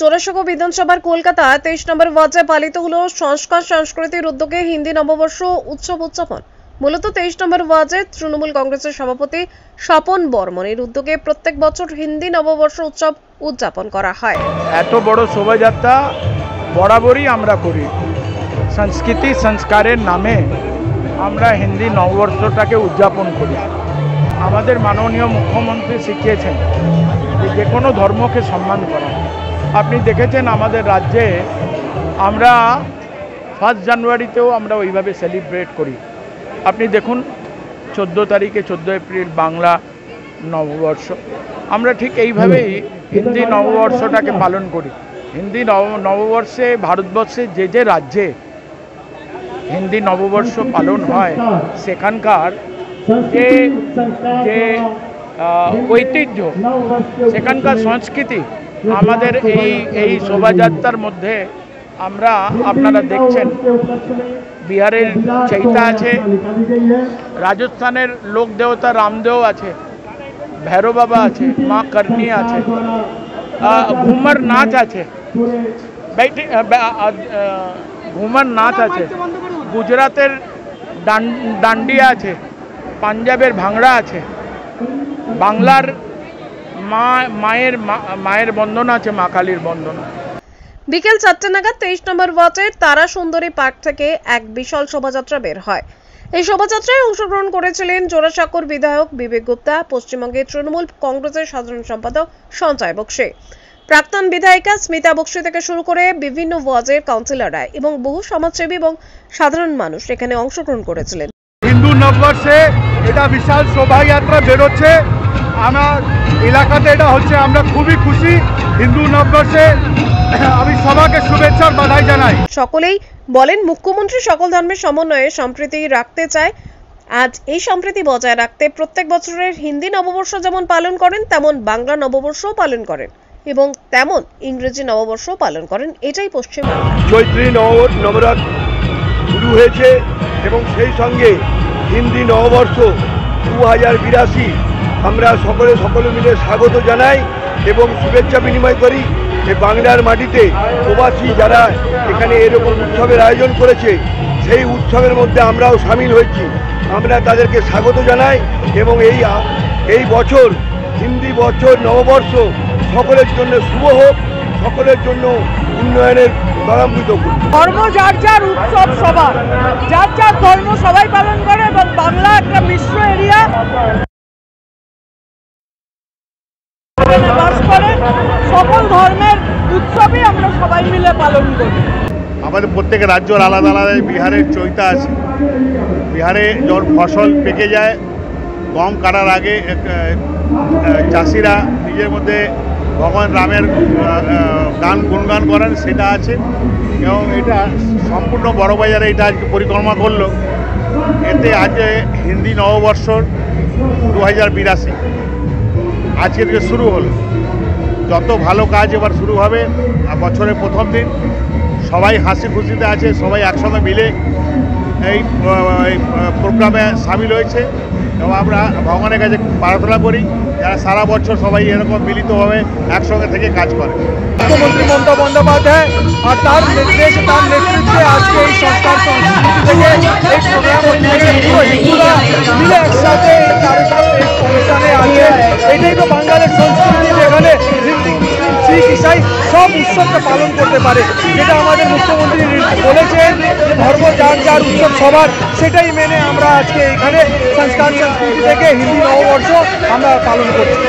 জোড়াসাঁকো বিধানসভার কলকাতা 23 নম্বর ওয়ার্ডে পালিত হলো সংস্কার সংস্কৃতির উদ্যোগে হিন্দি নববর্ষ উৎসব উদযাপন। মূলত 23 নম্বর ওয়ার্ডে তৃণমূল কংগ্রেসের সভাপতি স্বপন বর্মনের উদ্যোগে প্রত্যেক বছর হিন্দি নববর্ষ উৎসব উদযাপন করা হয়। এত বড় শোভাযাত্রা বরাবরই আমরা করি। সংস্কৃতি সংস্কারের নামে আমরা হিন্দি নববর্ষটাকে উদযাপন করি। আমাদের মাননীয় মুখ্যমন্ত্রী শিখিয়েছেন যে কোনো ধর্মকে সম্মান করা। আপনি দেখেছেন আমাদের রাজ্যে আমরা 1 জানুয়ারিতেও আমরা ওইভাবে সেলিব্রেট করি। আপনি দেখুন 14 তারিখে 14 এপ্রিল বাংলা নববর্ষ, আমরা ঠিক এইভাবেই হিন্দি নববর্ষটাকে পালন করি। হিন্দি নববর্ষে ভারতবর্ষে যে রাজ্যে হিন্দি নববর্ষ পালন হয় সেখানকার যে ঐতিহ্য, সেখানকার সংস্কৃতি আমাদের এই শোভাযাত্রার মধ্যে আমরা আপনারা দেখছেন বিহারের চৈতা আছে, রাজস্থানের লোক দেবতা রামদেব আছে, ভৈরব বাবা আছে, মা করনি আছে, ঘুমর নাচ আছে, ঘুমর নাচ আছে, গুজরাতের ডান্ডিয়া আছে, পাঞ্জাবের ভাংড়া আছে, বাংলার মায়ের বন্দনা আছে, মা কালীর বন্দনা। বিকেল 4টে নাগাদ 23 নম্বর ওয়ার্ডের তারা সুন্দরী পার্ক থেকে এক বিশাল শোভাযাত্রা বের হয়। এই শোভাযাত্রায় অংশগ্রহণ করেছিলেন জোড়াসাঁকোর বিধায়ক বিবেক গুপ্তা, পশ্চিমবঙ্গের তৃণমূল কংগ্রেসের সাধারণ সম্পাদক সঞ্জয় বক্সি, প্রাক্তন বিধায়িকা স্মিতা বক্সি থেকে শুরু করে বিভিন্ন ওয়ার্ডের কাউন্সিলররা এবং বহু সমাজসেবী এবং সাধারণ মানুষ এখানে অংশগ্রহণ করেছিলেন। হিন্দু নববর্ষে এটা বিশাল শোভাযাত্রা বেরোচ্ছে আমার এলাকাতে, এটা হচ্ছে আমরা খুবই খুশি। হিন্দু নববর্ষে আমি সবাইকে শুভেচ্ছা বাধাই জানাই। সকলেই বলেন মুখ্যমন্ত্রী সকল ধর্মের সমন্বয়ে সম্প্রীতি রাখতে চায়। আজ এই সম্প্রীতি বজায় রাখতে প্রত্যেক বছরের হিন্দি নববর্ষ যেমন পালন করেন তেমন বাংলা নববর্ষও পালন করেন এবং তেমন ইংরেজি নববর্ষ পালন করেন। এটাই পশ্চিমবাংলা। চৈত্রী নবরাত শুরু হয়েছে এবং সেই সঙ্গে হিন্দি নববর্ষ 2082 আমরা সকলে মিলে স্বাগত জানাই এবং শুভেচ্ছা বিনিময় করি। এই বাংলার মাটিতে প্রবাসী যারা এখানে এরকম উৎসবের আয়োজন করেছে সেই উৎসবের মধ্যে আমরাও সামিল হয়েছি। আমরা তাদেরকে স্বাগত জানাই এবং এই বছর হিন্দি বছর নববর্ষ সকলের জন্য শুভ হোক, সকলের জন্য উন্নয়নের ত্বরান্বিত করুন। ধর্ম যার যার উৎসব সবার, যার যার ধর্ম সবাই পালন করে এবং বাংলা একটা মিশ্র এরিয়া বাস করে। সকল ধর্মের উৎসবই আমরা সবাই মিলে পালন করি। আমাদের প্রত্যেক রাজ্যের আলাদা আলাদা বিহারের চৈতা আছে। বিহারে যখন ফসল পেকে যায়, গম কাটার আগে চাষিরা নিজের মধ্যে ভগবান রামের গুণগান করেন, সেটা আছে এবং এটা সম্পূর্ণ বড়বাজারে এটা আজকে পরিক্রমা করলো। এতে আজকে হিন্দি নববর্ষ 2082 আজকে থেকে শুরু হলো। যত ভালো কাজ এবার শুরু হবে। বছরের প্রথম দিন সবাই হাসি খুশিতে আছে, সবাই একসঙ্গে মিলে এই প্রোগ্রামে সামিল হয়েছে এবং আমরা ভগবানের কাছে প্রার্থনা করি যারা সারা বছর সবাই এরকম মিলিতভাবে একসঙ্গে থেকে কাজ করে। মুখ্যমন্ত্রী মমতা বন্দ্যোপাধ্যায় আর তার নির্দেশ, তার নেতৃত্বে আজকে এই সংস্কার সংস্কৃতি থেকে এই প্রোগ্রাম মিলে একসাথে অনুষ্ঠানে আছে। এটাই তো বাঙালির সংস্কৃতি, যেখানে হিন্দু, শিখ, ইসাই সব উৎসবকে পালন করতে পারে। যেটা আমাদের মুখ্যমন্ত্রী বলেছেন যে ধর্ম যার যার উৎসব সবার, সেটাই মেনে আমরা আজকে এখানে সংস্কার সংস্কৃতি থেকে হিন্দি নববর্ষ আমরা পালন করছি।